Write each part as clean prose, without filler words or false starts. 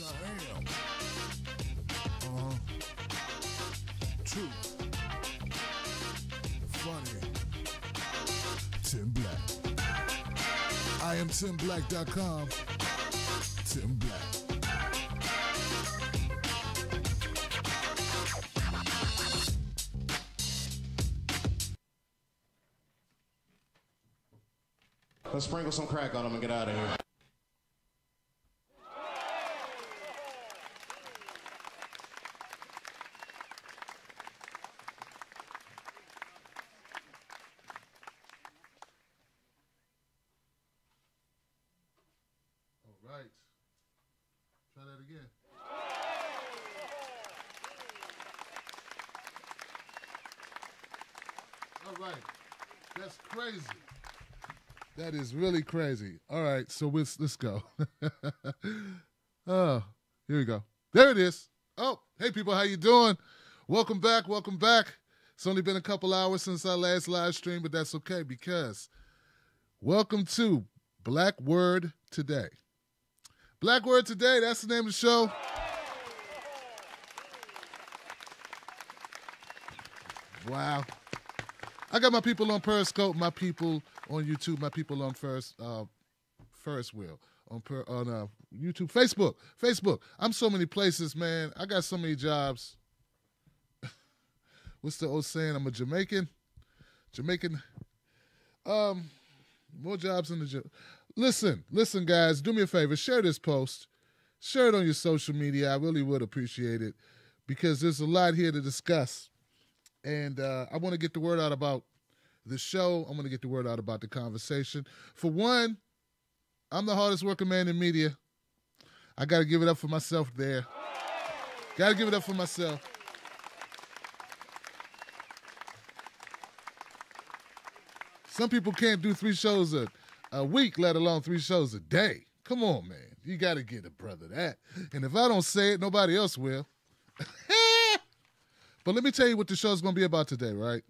I am. True. Funny. Tim Black. I am TimBlack.com. Tim Black. Let's sprinkle some crack on him and get out of here. All right. Try that again. All right. That's crazy. That is really crazy. All right, so let's go. Oh, here we go. There it is. Oh, hey people, how you doing? Welcome back, welcome back. It's only been a couple hours since our last live stream, but that's okay because welcome to Black Word Today. Black Word Today, that's the name of the show. Wow. I got my people on Periscope, my people on YouTube, my people on Ferris wheel, on YouTube, Facebook. I'm so many places, man. I got so many jobs. What's the old saying? I'm a Jamaican. More jobs in the gym. Listen, guys, do me a favor. Share this post. Share it on your social media. I really would appreciate it because there's a lot here to discuss. And I want to get the word out about the show. I'm going to get the word out about the conversation. For one, I'm the hardest working man in media. I got to give it up for myself there. Got to give it up for myself. Some people can't do 3 shows a week, let alone 3 shows a day. Come on, man. You got to get a brother that. And if I don't say it, nobody else will. But let me tell you what the show's going to be about today, right?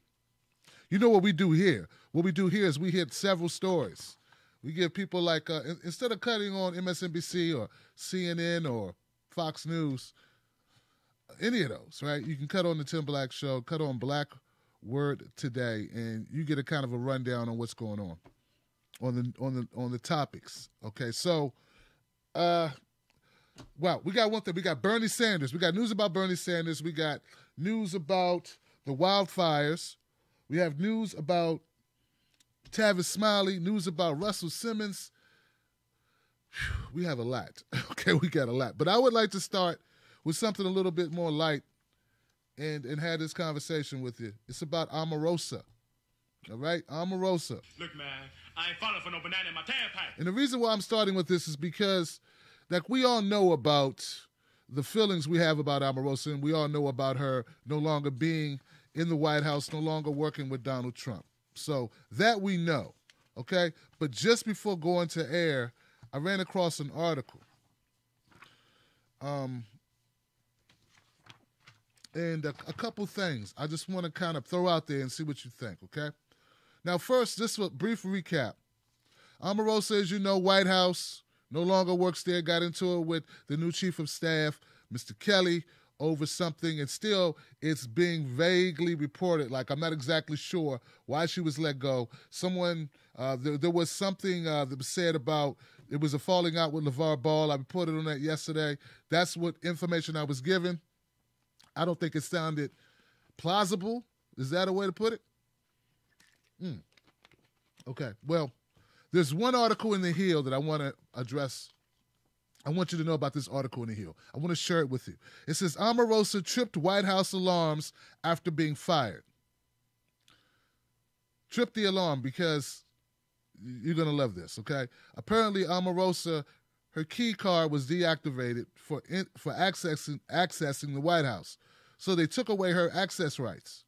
You know what we do here? What we do here is we hit several stories. We give people like, instead of cutting on MSNBC or CNN or Fox News, any of those, right? You can cut on the Tim Black Show, cut on Black Word Today, and you get a kind of a rundown on what's going on the topics. Okay, so, wow, we got one thing. We got Bernie Sanders. We got news about Bernie Sanders. We got news about the wildfires. We have news about Tavis Smiley, news about Russell Simmons. Whew, we have a lot. Okay, we got a lot. But I would like to start with something a little bit more light and have this conversation with you. It's about Omarosa. All right? Omarosa. Look, man, I ain't falling for no banana in my tailpipe. And the reason why I'm starting with this is because, like, we all know about the feelings we have about Omarosa, and we all know about her no longer being in the White House, no longer working with Donald Trump. So that we know, okay? But just before going to air, I ran across an article. And a couple things I just want to kind of throw out there and see what you think, okay? Now, first, just a brief recap. Omarosa, as you know, White House, no longer works there, got into it with the new chief of staff, Mr. Kelly, over something, and still it's being vaguely reported. Like, I'm not exactly sure why she was let go. Someone, there was something that was said about it was a falling out with LeVar Ball. I reported on that yesterday. That's what information I was given. I don't think it sounded plausible. Is that a way to put it? Okay, well, there's one article in the Hill that I want to address. I want you to know about this article in the Hill. I want to share it with you. It says, Omarosa tripped White House alarms after being fired. Tripped the alarm because you're going to love this, okay? Apparently, Omarosa, her key card was deactivated for accessing the White House. So they took away her access rights.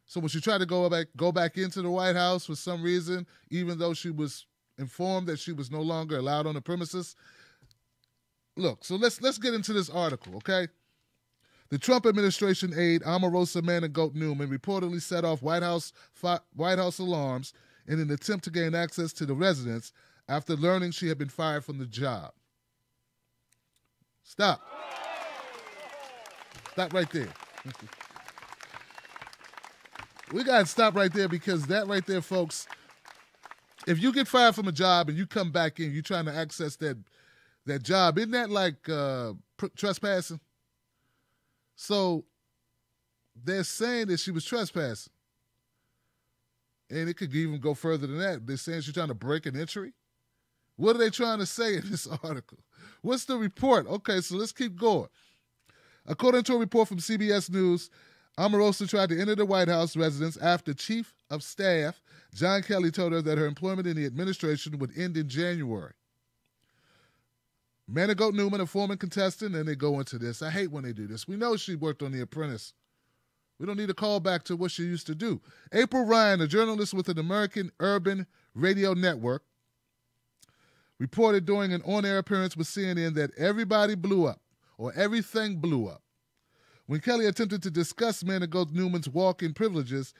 So when she tried to go back into the White House for some reason, even though she was informed that she was no longer allowed on the premises. Look, so let's get into this article, okay? The Trump administration aide Omarosa Manigault Newman reportedly set off White House alarms in an attempt to gain access to the residence after learning she had been fired from the job. Stop. Stop right there. We got to stop right there because that right there, folks, if you get fired from a job and you come back in, you're trying to access that job, isn't that like trespassing? So they're saying that she was trespassing. And it could even go further than that. They're saying she's trying to break an entry. What are they trying to say in this article? What's the report? Okay, so let's keep going. According to a report from CBS News, Omarosa tried to enter the White House residence after Chief of Staff John Kelly told her that her employment in the administration would end in January. Manigault Newman, a former contestant, and they go into this. I hate when they do this. We know she worked on The Apprentice. We don't need to call back to what she used to do. April Ryan, a journalist with an American Urban Radio Network, reported during an on-air appearance with CNN that everybody blew up, or everything blew up, when Kelly attempted to discuss Manigault Newman's walk-in privileges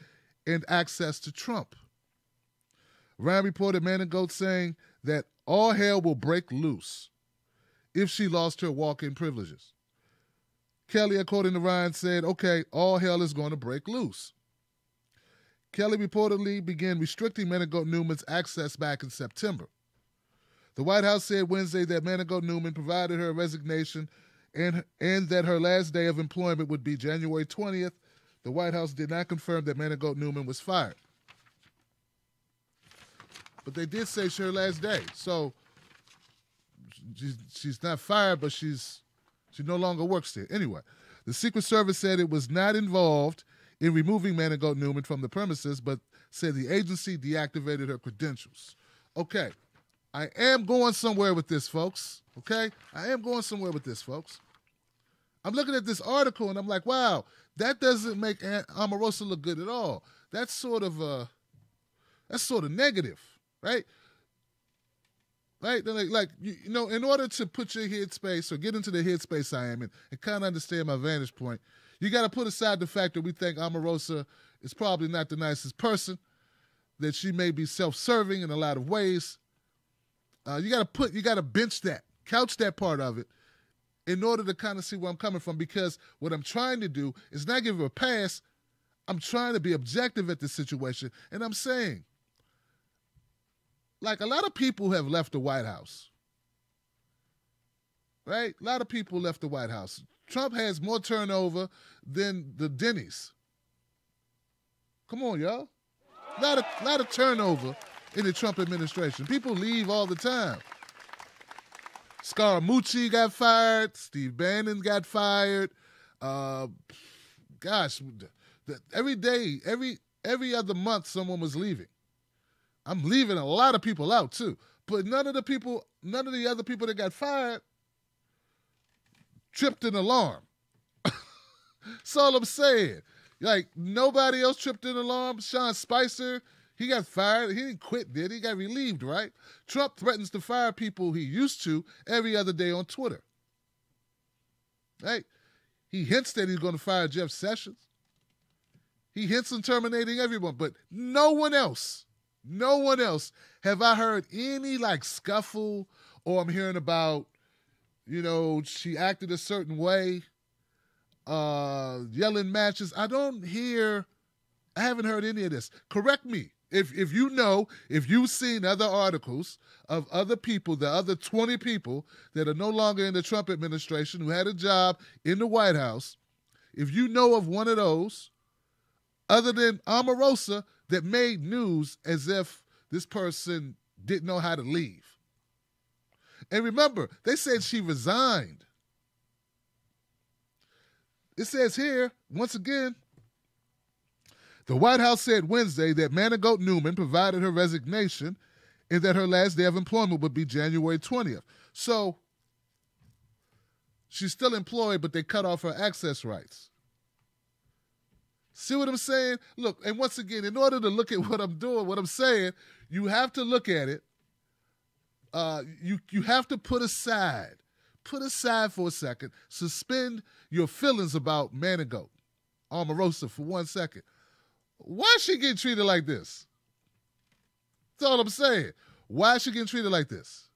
and access to Trump. Ryan reported Manigault saying that all hell will break loose if she lost her walk-in privileges. Kelly, according to Ryan, said, okay, all hell is going to break loose. Kelly reportedly began restricting Manigault Newman's access back in September. The White House said Wednesday that Manigault Newman provided her resignation and that her last day of employment would be January 20th. The White House did not confirm that Manigault Newman was fired. But they did say it's her last day. So she's not fired, but she no longer works there. Anyway, the Secret Service said it was not involved in removing Manigault Newman from the premises, but said the agency deactivated her credentials. Okay, I am going somewhere with this, folks. Okay? I am going somewhere with this, folks. I'm looking at this article, and I'm like, wow, that doesn't make Omarosa look good at all. That's sort of negative, right? Right? Like you know, in order to put your headspace or get into the headspace I am in and kind of understand my vantage point, you got to put aside the fact that we think Omarosa is probably not the nicest person, that she may be self-serving in a lot of ways. You got to bench that, couch that part of it in order to kind of see where I'm coming from, because what I'm trying to do is not give her a pass. I'm trying to be objective at this situation, and I'm saying, like, a lot of people have left the White House, right? A lot of people left the White House. Trump has more turnover than the Denny's. Come on, y'all. A lot of turnover in the Trump administration. People leave all the time. Scaramucci got fired. Steve Bannon got fired. Every day, every other month, someone was leaving. I'm leaving a lot of people out too, but none of the other people that got fired tripped an alarm. That's all I'm saying. Like, nobody else tripped an alarm. Sean Spicer, he got fired. He didn't quit, did he? He got relieved, right? Trump threatens to fire people he used to every other day on Twitter. Right? He hints that he's going to fire Jeff Sessions. He hints on terminating everyone, but no one else have I heard any, like, scuffle, or I'm hearing about, you know, she acted a certain way, yelling matches. I haven't heard any of this. Correct me. If you've seen other articles of other people, the other 20 people that are no longer in the Trump administration who had a job in the White House, if you know of one of those, other than Omarosa, that made news as if this person didn't know how to leave. And remember, they said she resigned. It says here, once again, the White House said Wednesday that Manigault Newman provided her resignation and that her last day of employment would be January 20th. So she's still employed, but they cut off her access rights. See what I'm saying? Look, and once again, in order to look at what I'm doing, what I'm saying, you have to look at it. You have to put aside for a second, suspend your feelings about Manigault, Omarosa, for 1 second. Why is she getting treated like this? That's all I'm saying. Why is she getting treated like this?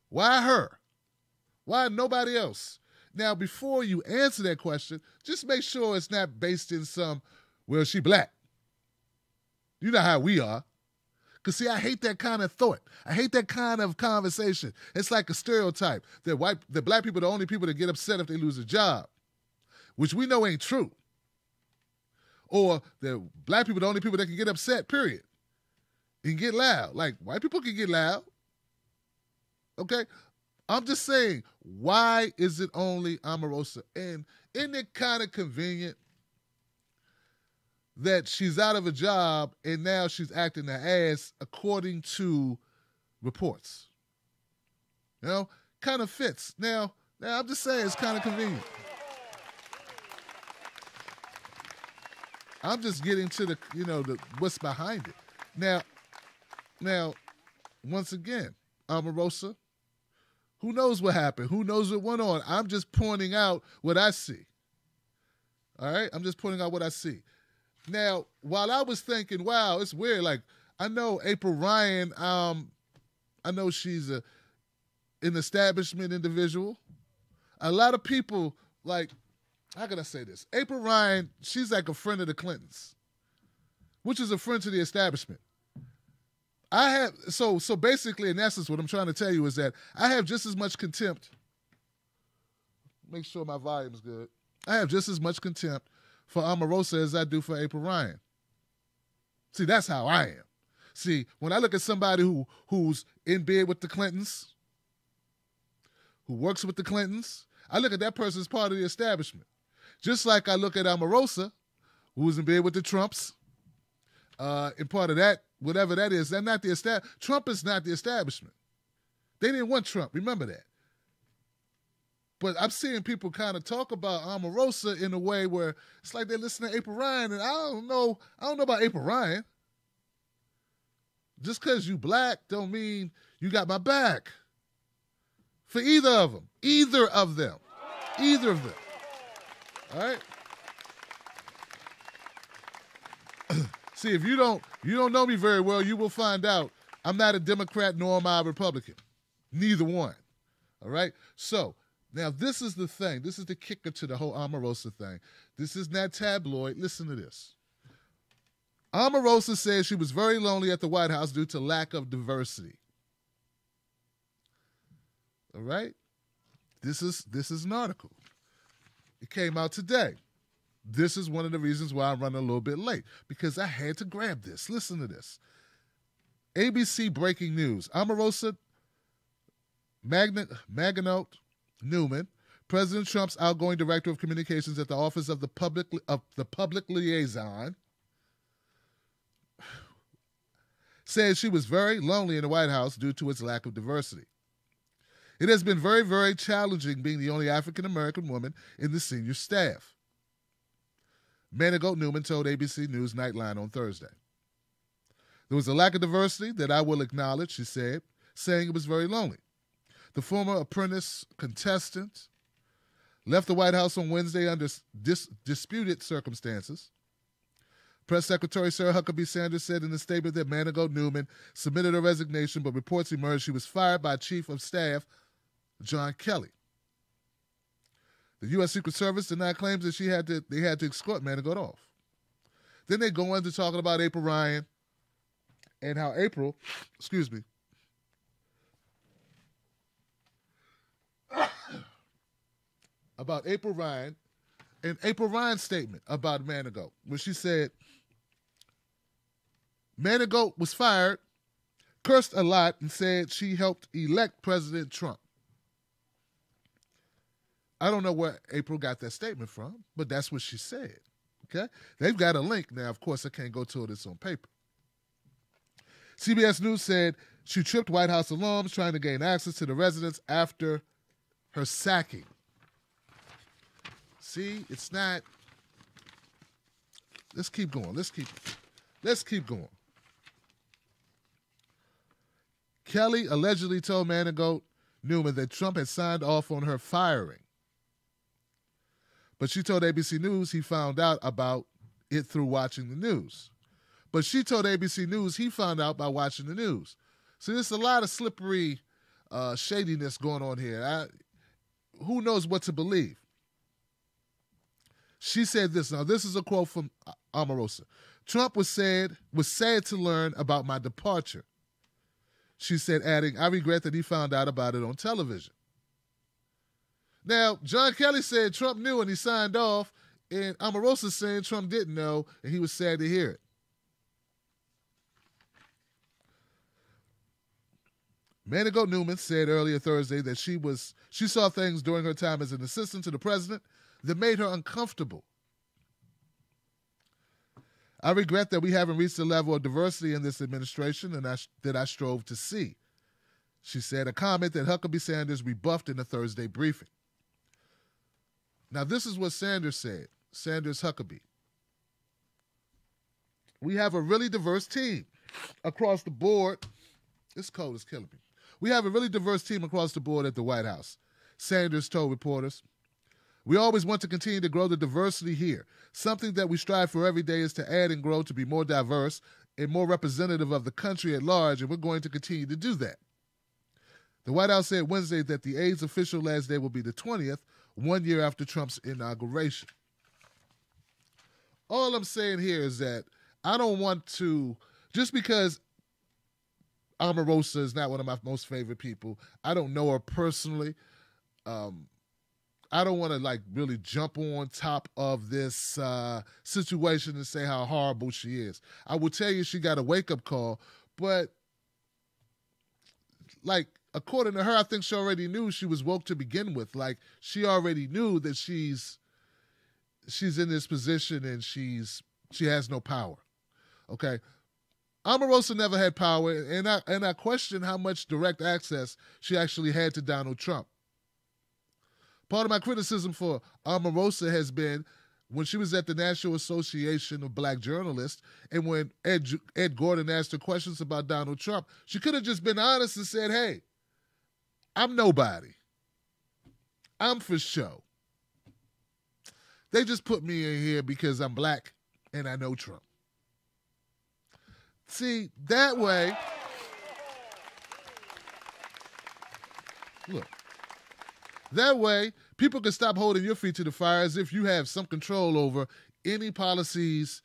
Why her? Why nobody else? Now, before you answer that question, just make sure it's not based in some, well, she black. You know how we are. Because, see, I hate that kind of thought. I hate that kind of conversation. It's like a stereotype that black people are the only people that get upset if they lose a job, which we know ain't true. Or that black people are the only people that can get upset, period. And get loud. Like, white people can get loud. Okay? I'm just saying, why is it only Omarosa? And isn't it kind of convenient that she's out of a job and now she's acting her ass according to reports? You know, kind of fits. Now I'm just saying it's kind of convenient. I'm just getting to the what's behind it. Now, once again, Omarosa, who knows what happened? Who knows what went on? I'm just pointing out what I see. All right? I'm just pointing out what I see. Now, while I was thinking, wow, it's weird. Like, I know April Ryan, I know she's an establishment individual. A lot of people, like, how can I say this? April Ryan, she's like a friend of the Clintons, which is a friend to the establishment. So basically, in essence, what I'm trying to tell you is that I have just as much contempt. Make sure my volume's good. I have just as much contempt for Omarosa as I do for April Ryan. See, that's how I am. See, when I look at somebody who's in bed with the Clintons, who works with the Clintons, I look at that person as part of the establishment. Just like I look at Omarosa, who's in bed with the Trumps, and part of that, whatever that is, they're not the establishment. Trump is not the establishment. They didn't want Trump. Remember that. But I'm seeing people kind of talk about Omarosa in a way where it's like they listen to April Ryan, and I don't know about April Ryan. Just because you black don't mean you got my back. For either of them. Either of them. Either of them. All right? See, if you don't know me very well, you will find out I'm not a Democrat nor am I a Republican. Neither one. All right? So, now this is the thing. This is the kicker to the whole Omarosa thing. This is not tabloid. Listen to this. Omarosa says she was very lonely at the White House due to lack of diversity. All right? This is an article. It came out today. This is one of the reasons why I'm running a little bit late, because I had to grab this. Listen to this. ABC breaking news. Omarosa Maganote Newman, President Trump's outgoing director of communications at the Office of the Public Liaison, said she was very lonely in the White House due to its lack of diversity. It has been very, very challenging being the only African-American woman in the senior staff. Manigault Newman told ABC News Nightline on Thursday. There was a lack of diversity that I will acknowledge, she said, saying it was very lonely. The former apprentice contestant left the White House on Wednesday under disputed circumstances. Press Secretary Sarah Huckabee Sanders said in a statement that Manigault Newman submitted her resignation, but reports emerged she was fired by Chief of Staff John Kelly. The U.S. Secret Service denied claims that they had to escort Manigault off. Then they go into talking about April Ryan and how about April Ryan and April Ryan's statement about Manigault, where she said Manigault was fired, cursed a lot, and said she helped elect President Trump. I don't know where April got that statement from, but that's what she said. Okay? They've got a link. Now, of course, I can't go to it. It's on paper. CBS News said she tripped White House alums trying to gain access to the residence after her sacking. See, it's not. Let's keep going. Let's keep going. Kelly allegedly told Manigault Newman that Trump had signed off on her firing. But she told ABC News he found out about it through watching the news. But she told ABC News he found out by watching the news. So there's a lot of slippery shadiness going on here. who knows what to believe. She said this. Now, this is a quote from Omarosa. Trump was sad to learn about my departure. She said, adding, I regret that he found out about it on television. Now, John Kelly said Trump knew and he signed off, and Omarosa saying Trump didn't know and he was sad to hear it. Manigault Newman said earlier Thursday that she saw things during her time as an assistant to the president that made her uncomfortable. I regret that we haven't reached the level of diversity in this administration and that I strove to see, she said, a comment that Huckabee Sanders rebuffed in a Thursday briefing. Now, this is what Sanders said, Sanders Huckabee. We have a really diverse team across the board. This cold is killing me. We have a really diverse team across the board at the White House, Sanders told reporters. We always want to continue to grow the diversity here. Something that we strive for every day is to add and grow to be more diverse and more representative of the country at large, and we're going to continue to do that. The White House said Wednesday that the aide's official last day will be the 20th, 1 year after Trump's inauguration. All I'm saying here is that I don't want to, just because Omarosa is not one of my most favorite people, I don't know her personally, I don't want to really jump on top of this situation and say how horrible she is. I will tell you she got a wake-up call, but according to her, I think she already knew she was woke to begin with. She already knew that she's in this position and she has no power. Okay? Omarosa never had power, and I question how much direct access she actually had to Donald Trump. Part of my criticism for Omarosa has been when she was at the National Association of Black Journalists and when Ed Gordon asked her questions about Donald Trump, she could have just been honest and said, hey, I'm nobody. I'm for show. They just put me in here because I'm black and I know Trump. See, that way, look, that way people can stop holding your feet to the fire as if you have some control over any policies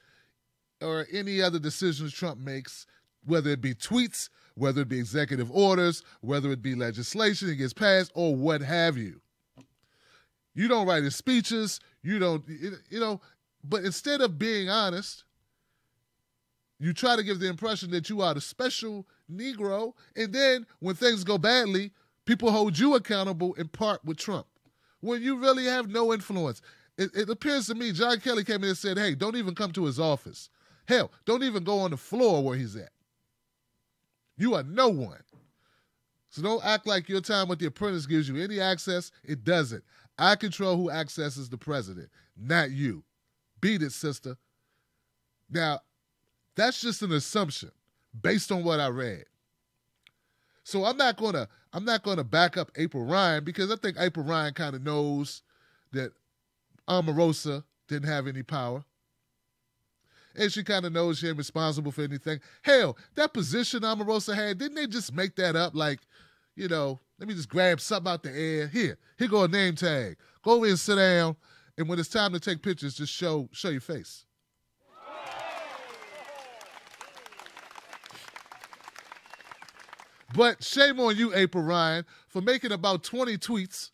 or any other decisions Trump makes, whether it be tweets, whether it be executive orders, whether it be legislation that gets passed, or what have you. You don't write his speeches, but instead of being honest, you try to give the impression that you are the special Negro, and then when things go badly, people hold you accountable in part with Trump, when you really have no influence. It appears to me John Kelly came in and said, hey, don't even come to his office. Hell, don't even go on the floor where he's at. You are no one. So don't act like your time with The Apprentice gives you any access. It doesn't. I control who accesses the president, not you. Beat it, sister. Now, that's just an assumption based on what I read. So I'm not gonna back up April Ryan because I think April Ryan kind of knows that Omarosa didn't have any power. And she kind of knows she ain't responsible for anything. Hell, that position Omarosa had, didn't they just make that up? Let me just grab something out the air. Here go a name tag. Go over and sit down, and when it's time to take pictures, just show your face. But shame on you, April Ryan, for making about 20 tweets.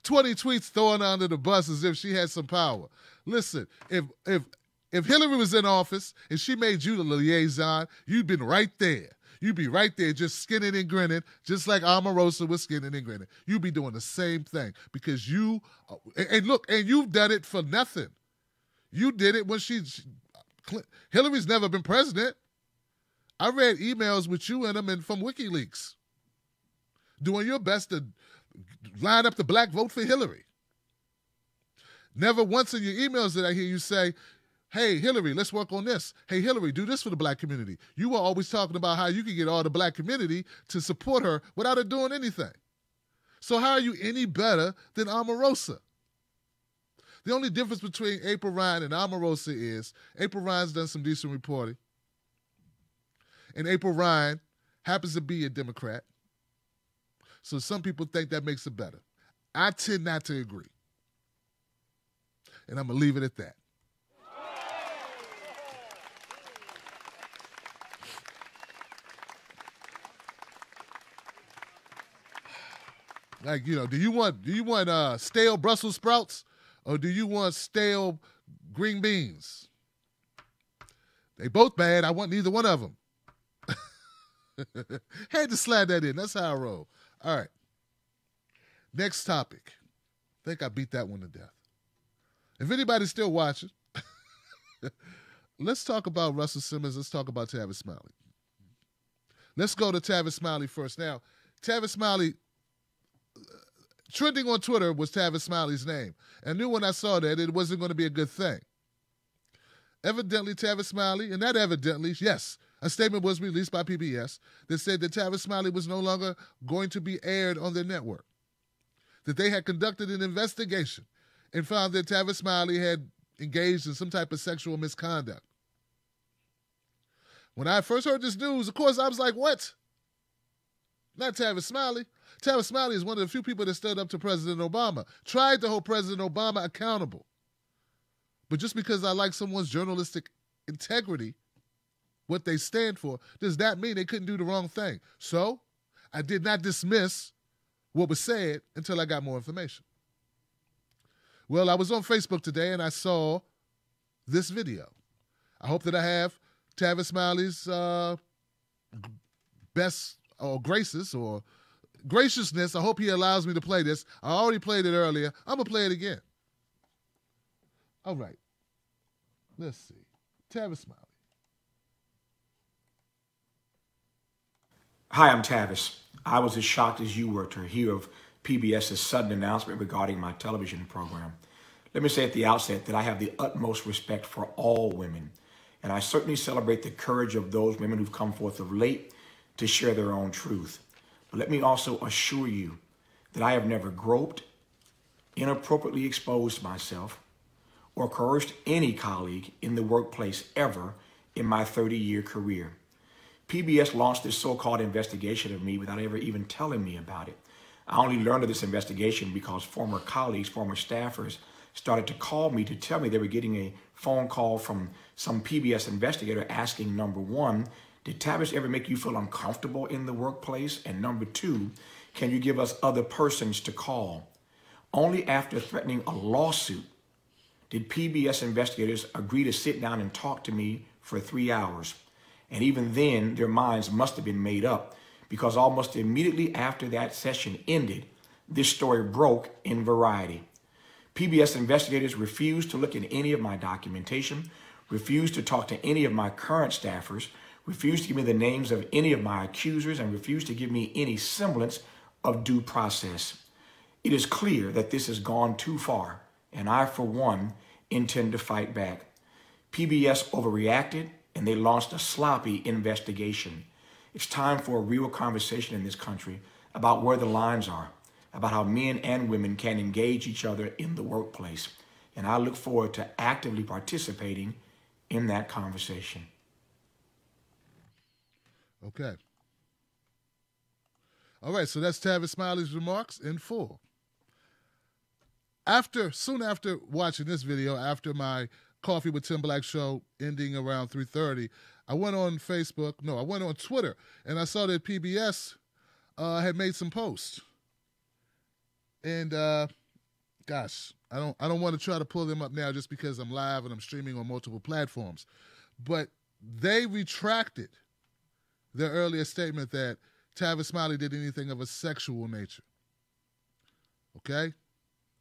20 tweets throwing her under the bus as if she had some power. Listen, if Hillary was in office and she made you the liaison, you'd been right there. You'd be right there just skinning and grinning, just like Omarosa was skinning and grinning. You'd be doing the same thing because you've done it for nothing. You did it when Hillary's never been president. I read emails with you in them and from WikiLeaks, doing your best to line up the black vote for Hillary. Never once in your emails did I hear you say, hey, Hillary, let's work on this. Hey, Hillary, do this for the black community. You were always talking about how you could get all the black community to support her without her doing anything. So how are you any better than Omarosa? The only difference between April Ryan and Omarosa is April Ryan's done some decent reporting. And April Ryan happens to be a Democrat. So some people think that makes it better. I tend not to agree. And I'm going to leave it at that. Like, you know, do you want stale Brussels sprouts or do you want stale green beans? They both bad. I want neither one of them. Had to slide that in. That's how I roll. All right. Next topic. I think I beat that one to death. If anybody's still watching, let's talk about Russell Simmons. Let's talk about Tavis Smiley. Let's go to Tavis Smiley first. Now, Tavis Smiley, trending on Twitter was Tavis Smiley's name. I knew when I saw that it wasn't going to be a good thing. Evidently, Tavis Smiley, and not evidently, yes, a statement was released by PBS that said that Tavis Smiley was no longer going to be aired on their network, that they had conducted an investigation and found that Tavis Smiley had engaged in some type of sexual misconduct. When I first heard this news, of course, I was like, what? Not Tavis Smiley. Tavis Smiley is one of the few people that stood up to President Obama, tried to hold President Obama accountable. But just because I like someone's journalistic integrity, what they stand for, does that mean they couldn't do the wrong thing? So I did not dismiss what was said until I got more information. Well, I was on Facebook today and I saw this video. I hope that I have Tavis Smiley's best or graces or graciousness. I hope he allows me to play this. I already played it earlier. I'm going to play it again. All right. Let's see. Tavis Smiley. Hi, I'm Tavis. I was as shocked as you were to hear of PBS's sudden announcement regarding my television program. Let me say at the outset that I have the utmost respect for all women, and I certainly celebrate the courage of those women who've come forth of late to share their own truth. But let me also assure you that I have never groped, inappropriately exposed myself, or coerced any colleague in the workplace ever in my 30-year career. PBS launched this so-called investigation of me without ever even telling me about it. I only learned of this investigation because former colleagues, former staffers, started to call me to tell me they were getting a phone call from some PBS investigator asking, number one, did Tavis ever make you feel uncomfortable in the workplace? And number two, can you give us other persons to call? Only after threatening a lawsuit did PBS investigators agree to sit down and talk to me for 3 hours. And even then, their minds must have been made up because almost immediately after that session ended, this story broke in Variety. PBS investigators refused to look at any of my documentation, refused to talk to any of my current staffers, refused to give me the names of any of my accusers, and refused to give me any semblance of due process. It is clear that this has gone too far, and I, for one, intend to fight back. PBS overreacted, and they launched a sloppy investigation. It's time for a real conversation in this country about where the lines are, about how men and women can engage each other in the workplace. And I look forward to actively participating in that conversation. Okay. All right, so that's Tavis Smiley's remarks in full. Soon after watching this video, after my Coffee with Tim Black show ending around 3:30, I went on Twitter, and I saw that PBS had made some posts. And gosh, I don't want to try to pull them up now just because I'm live and I'm streaming on multiple platforms. But they retracted their earlier statement that Tavis Smiley did anything of a sexual nature. Okay?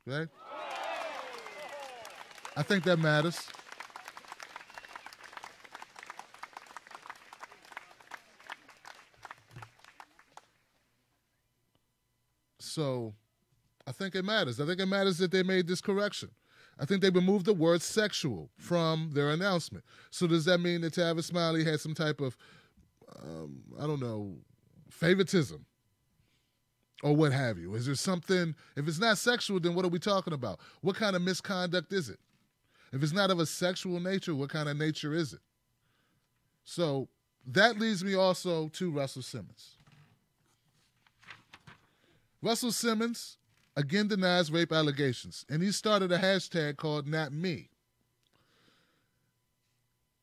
Okay? I think that matters. So I think it matters. I think it matters that they made this correction. I think they removed the word sexual from their announcement. So does that mean that Tavis Smiley had some type of, favoritism or what have you? Is there something, if it's not sexual, then what are we talking about? What kind of misconduct is it? If it's not of a sexual nature, what kind of nature is it? So that leads me also to Russell Simmons. Russell Simmons, again denies rape allegations, and he started a hashtag called Not Me.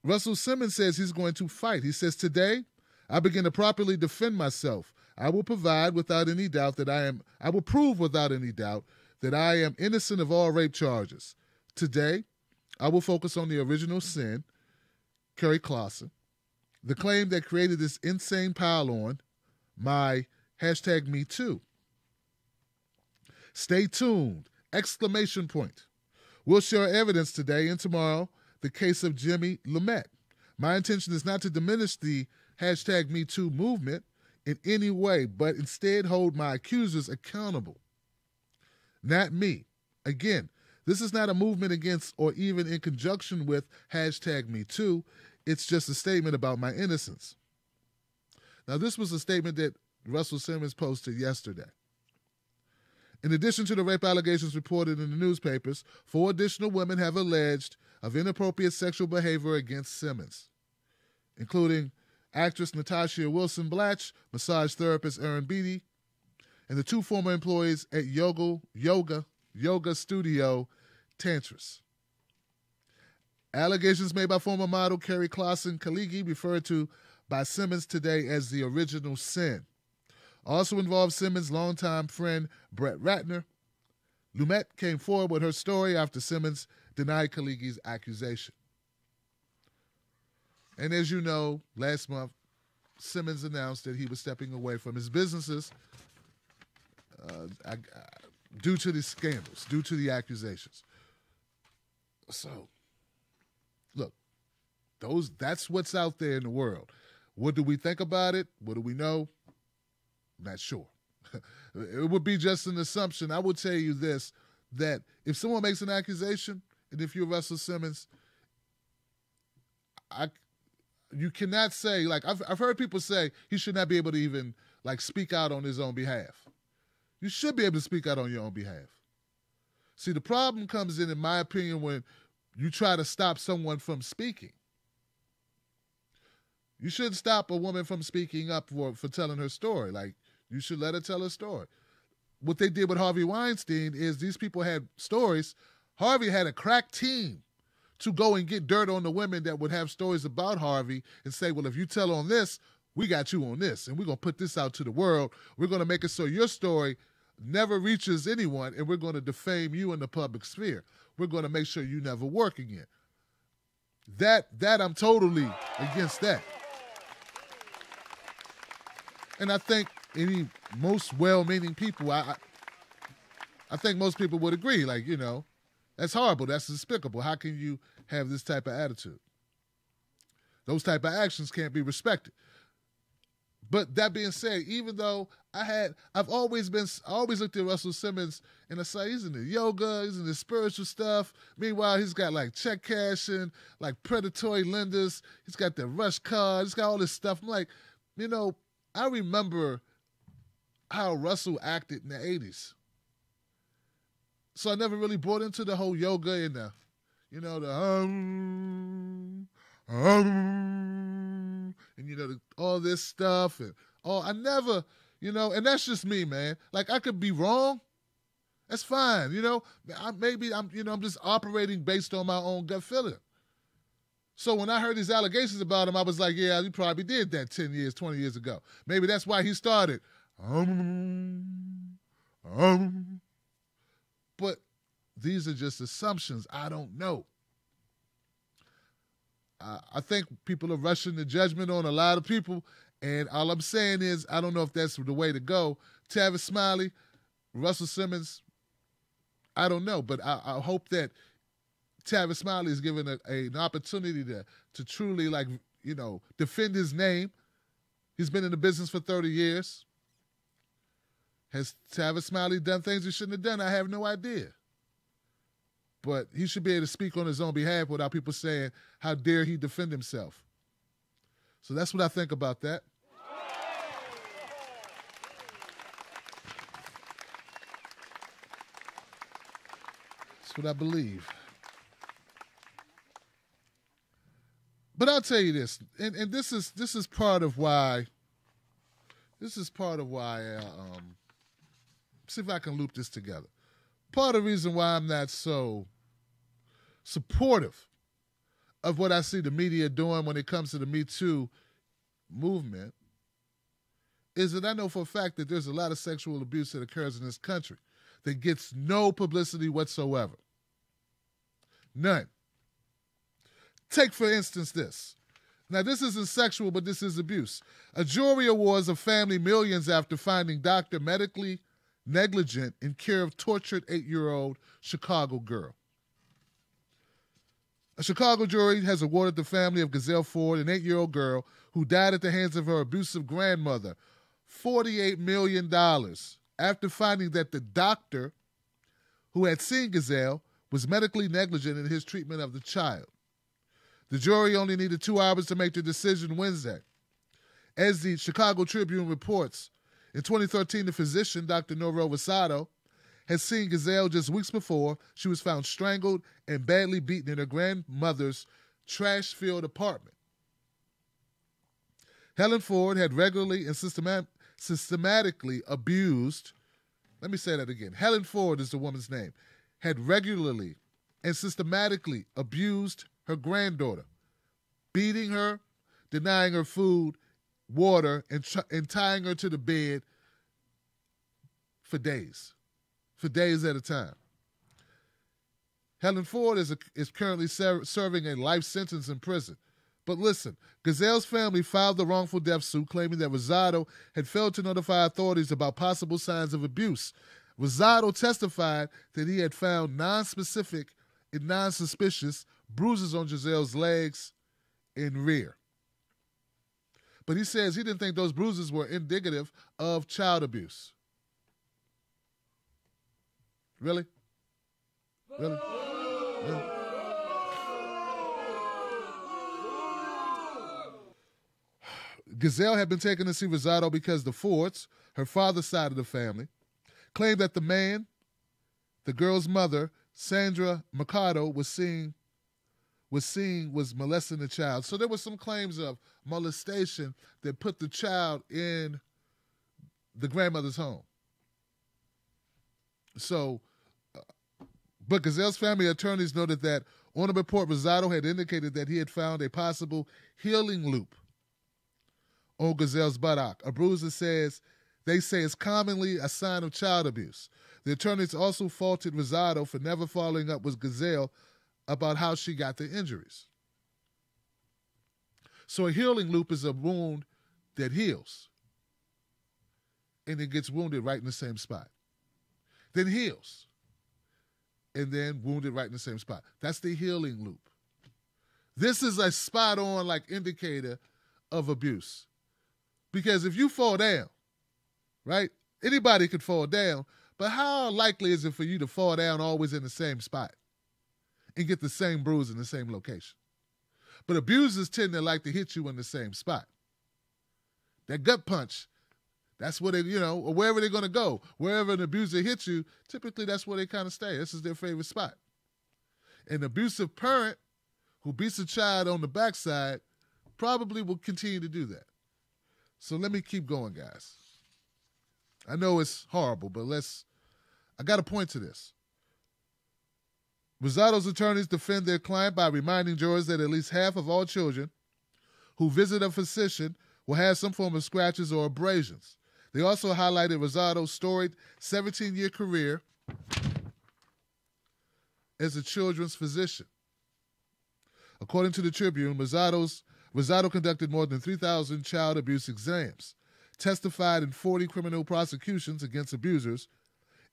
Russell Simmons says he's going to fight. He says, today, I begin to properly defend myself. I will provide without any doubt that I will prove without any doubt that I am innocent of all rape charges. Today, I will focus on the original sin, Kerry Clausen, the claim that created this insane pile-on, my hashtag Me Too. Stay tuned! Exclamation point. We'll share evidence today and tomorrow, the case of Jimmy Lumet. My intention is not to diminish the hashtag Me Too movement in any way, but instead hold my accusers accountable. Not me. Again, this is not a movement against or even in conjunction with hashtag Me Too. It's just a statement about my innocence. Now, this was a statement that Russell Simmons posted yesterday. In addition to the rape allegations reported in the newspapers, 4 additional women have alleged of inappropriate sexual behavior against Simmons, including actress Natasha Wilson Blatch, massage therapist Erin Beatty, and the 2 former employees at yoga studio Tantras. Allegations made by former model Kerry Clausen Kaligi, referred to by Simmons today as the original sin, also involved Simmons' longtime friend Brett Ratner. Lumet came forward with her story after Simmons denied Kaligi's accusation. And as you know, last month, Simmons announced that he was stepping away from his businesses due to the scandals, due to the accusations. So, look, that's what's out there in the world. What do we think about it? What do we know? Not sure. It would be just an assumption. I would tell you this, that if someone makes an accusation, and if you're Russell Simmons, you cannot say, like, I've heard people say he should not be able to even, like, speak out on his own behalf. You should be able to speak out on your own behalf. See, the problem comes in my opinion, when you try to stop someone from speaking. You shouldn't stop a woman from speaking up for telling her story. Like, you should let her tell her story. What they did with Harvey Weinstein is these people had stories. Harvey had a crack team to go and get dirt on the women that would have stories about Harvey and say, well, if you tell on this, we got you on this, and we're going to put this out to the world. We're going to make it so your story never reaches anyone, and we're going to defame you in the public sphere. We're going to make sure you never work again. That I'm totally against that. And I think most well-meaning people, I think most people would agree, like, you know, that's horrible, that's despicable. How can you have this type of attitude? Those type of actions can't be respected. But that being said, even though I've always looked at Russell Simmons and I say he's into yoga, he's into spiritual stuff. Meanwhile, he's got like check cashing, like predatory lenders. He's got the rush card. He's got all this stuff. I'm like, you know, I remember how Russell acted in the 80s. So I never really bought into the whole yoga and the, you know, the and you know, all this stuff and I never, you know, and that's just me, man. Like, I could be wrong. That's fine, you know. I'm just operating based on my own gut feeling. So when I heard these allegations about him, I was like, yeah, he probably did that 10 years, 20 years ago. Maybe that's why he started. But these are just assumptions. I don't know. I think people are rushing to judgment on a lot of people, and all I'm saying is I don't know if that's the way to go. Tavis, Smiley, Russell Simmons, I don't know, but I hope that Tavis Smiley is given an opportunity to truly, like, you know, defend his name. He's been in the business for 30 years. Has Tavis Smiley done things he shouldn't have done? I have no idea. But he should be able to speak on his own behalf without people saying, how dare he defend himself. So that's what I think about that. That's what I believe. But I'll tell you this, and this is part of why see if I can loop this together. Part of the reason why I'm not so supportive of what I see the media doing when it comes to the Me Too movement is that I know for a fact that there's a lot of sexual abuse that occurs in this country that gets no publicity whatsoever. None. Take, for instance, this. Now, this isn't sexual, but this is abuse. A jury awards a family millions after finding doctor medically negligent in care of tortured 8-year-old Chicago girl. A Chicago jury has awarded the family of Gazelle Ford, an 8-year-old girl who died at the hands of her abusive grandmother, $48 million after finding that the doctor who had seen Gazelle was medically negligent in his treatment of the child. The jury only needed 2 hours to make the decision Wednesday. As the Chicago Tribune reports, in 2013, the physician, Dr. Noro Rosado, had seen Gazelle just weeks before she was found strangled and badly beaten in her grandmother's trash-filled apartment. Helen Ford had regularly and systematically abused, let me say that again, Helen Ford is the woman's name, had regularly and systematically abused her granddaughter, beating her, denying her food, water, and tying her to the bed for days at a time. Helen Ford is currently serving a life sentence in prison. But listen, Gazelle's family filed the wrongful death suit claiming that Rosado had failed to notify authorities about possible signs of abuse. Rosado testified that he had found non-specific and non-suspicious bruises on Gazelle's legs and rear. But he says he didn't think those bruises were indicative of child abuse. Really? Really? Really? Gazelle had been taken to see Rosado because the Fords, her father's side of the family, claimed that the man, the girl's mother, Sandra Mercado, was molesting the child. So there were some claims of molestation that put the child in the grandmother's home. So, but Gazelle's family attorneys noted that on a report, Rosado had indicated that he had found a possible healing loop on Gazelle's buttock, a bruise that they say is commonly a sign of child abuse. The attorneys also faulted Rosado for never following up with Gazelle about how she got the injuries. So a healing loop is a wound that heals, and it gets wounded right in the same spot. Then heals, and then wounded right in the same spot. That's the healing loop. This is a spot-on indicator of abuse. Because if you fall down, right, anybody could fall down, but how likely is it for you to fall down always in the same spot and get the same bruise in the same location? But abusers tend to like to hit you in the same spot. That gut punch, that's where they, or wherever they're going to go. Wherever an abuser hits you, typically that's where they kind of stay. This is their favorite spot. An abusive parent who beats a child on the backside probably will continue to do that. So let me keep going, guys. I know it's horrible, but I got to point to this. Rosado's attorneys defend their client by reminding jurors that at least half of all children who visit a physician will have some form of scratches or abrasions. They also highlighted Rosado's storied 17-year career as a children's physician. According to the Tribune, Rosado conducted more than 3,000 child abuse exams, testified in 40 criminal prosecutions against abusers,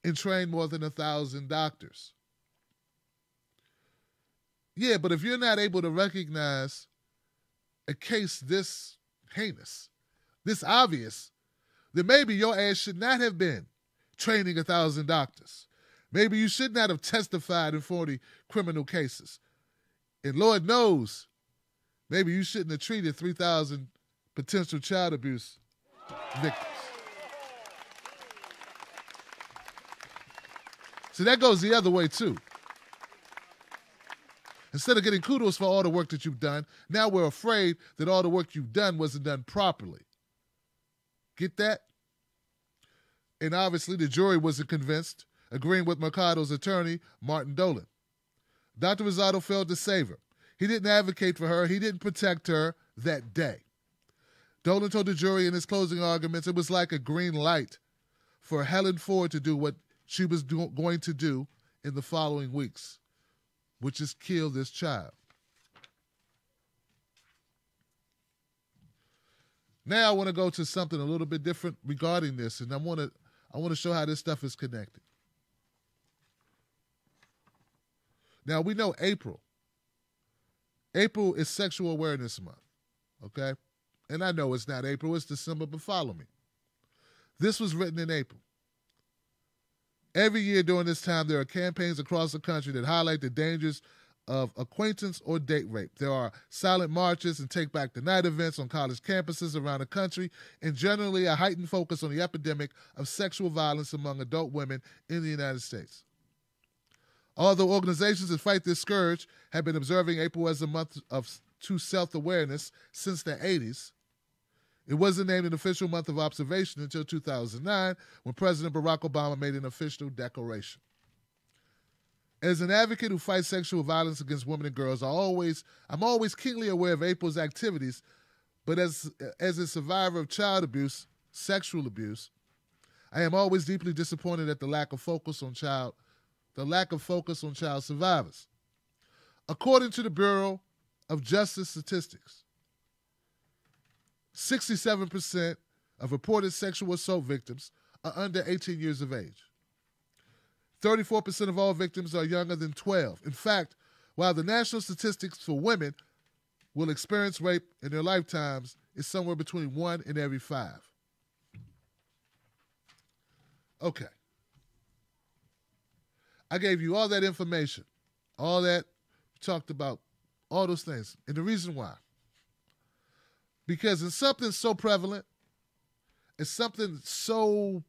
and trained more than 1,000 doctors. Yeah, but if you're not able to recognize a case this heinous, this obvious, then maybe your ass should not have been training 1,000 doctors. Maybe you should not have testified in 40 criminal cases. And Lord knows, maybe you shouldn't have treated 3,000 potential child abuse victims. So that goes the other way too. Instead of getting kudos for all the work that you've done, now we're afraid that all the work you've done wasn't done properly. Get that? And obviously the jury wasn't convinced, agreeing with Mercado's attorney, Martin Dolan. Dr. Rosado failed to save her. He didn't advocate for her. He didn't protect her that day. Dolan told the jury in his closing arguments it was like a green light for Helen Ford to do what she was going to do in the following weeks, which is kill this child. Now I want to go to something a little bit different regarding this, and I want to show how this stuff is connected. Now we know April. April is Sexual Awareness Month, okay? And I know it's not April, it's December, but follow me. This was written in April. Every year during this time, there are campaigns across the country that highlight the dangers of acquaintance or date rape. There are silent marches and Take Back the Night events on college campuses around the country, and generally a heightened focus on the epidemic of sexual violence among adult women in the United States. Although organizations that fight this scourge have been observing April as a month to self-awareness since the 80s, it wasn't named an official month of observation until 2009 when President Barack Obama made an official declaration. As an advocate who fights sexual violence against women and girls, I'm always keenly aware of April's activities, but as a survivor of child abuse, sexual abuse, I am always deeply disappointed at the lack of focus on child survivors. According to the Bureau of Justice Statistics, 67% of reported sexual assault victims are under 18 years of age. 34% of all victims are younger than 12. In fact, while the national statistics for women will experience rape in their lifetimes is somewhere between 1 in every 5. Okay. I gave you all that information, all that, talked about all those things. And the reason why, because it's something so prevalent, it's something so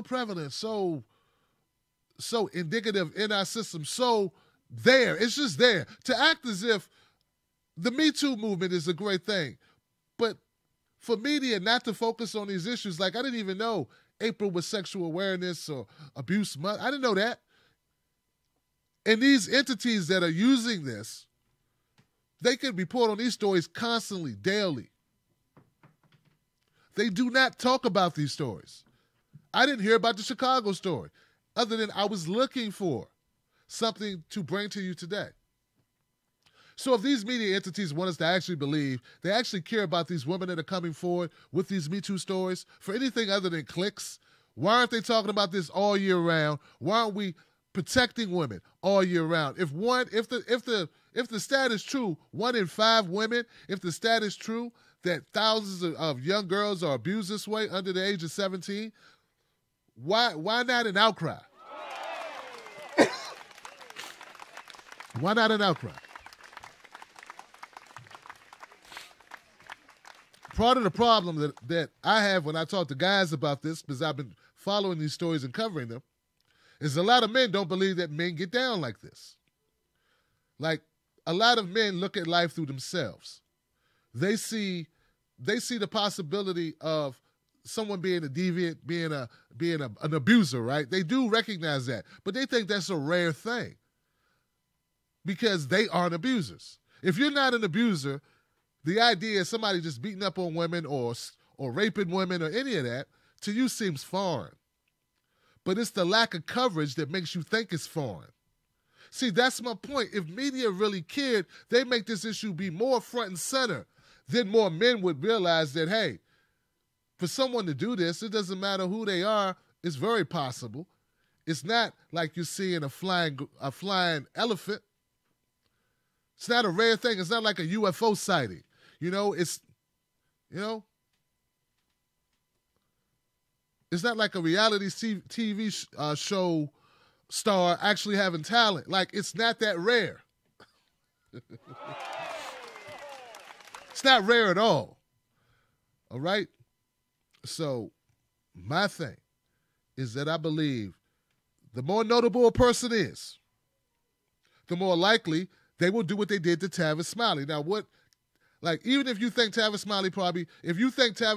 prevalent, so indicative in our system, so there. It's just there. To act as if the Me Too movement is a great thing. But for media not to focus on these issues, like I didn't even know April was Sexual Awareness or Abuse Month. I didn't know that. And these entities that are using this, they can report on these stories constantly, daily. They do not talk about these stories. I didn't hear about the Chicago story, other than I was looking for something to bring to you today. So if these media entities want us to actually believe, they actually care about these women that are coming forward with these Me Too stories for anything other than clicks, why aren't they talking about this all year round? Why aren't we protecting women all year round? If the stat is true, 1 in 5 women, if the stat is true that thousands of young girls are abused this way under the age of 17, why not an outcry? Why not an outcry? Part of the problem that I have when I talk to guys about this, because I've been following these stories and covering them, is a lot of men don't believe that men get down like this. Like, a lot of men look at life through themselves. They see the possibility of someone being a deviant, being an abuser, right? They do recognize that, but they think that's a rare thing because they aren't abusers. If you're not an abuser, the idea of somebody just beating up on women or raping women or any of that, to you seems foreign. But it's the lack of coverage that makes you think it's foreign. See, that's my point. If media really cared, they make this issue be more front and center. Then more men would realize that, hey, for someone to do this, it doesn't matter who they are. It's very possible. It's not like you're seeing a flying elephant. It's not a rare thing. It's not like a UFO sighting. It's not like a reality TV show star actually having talent. Like, it's not that rare. It's not rare at all. All right? So, my thing is that I believe the more notable a person is, the more likely they will do what they did to Tavis Smiley. Now, Like, even if you think Tavis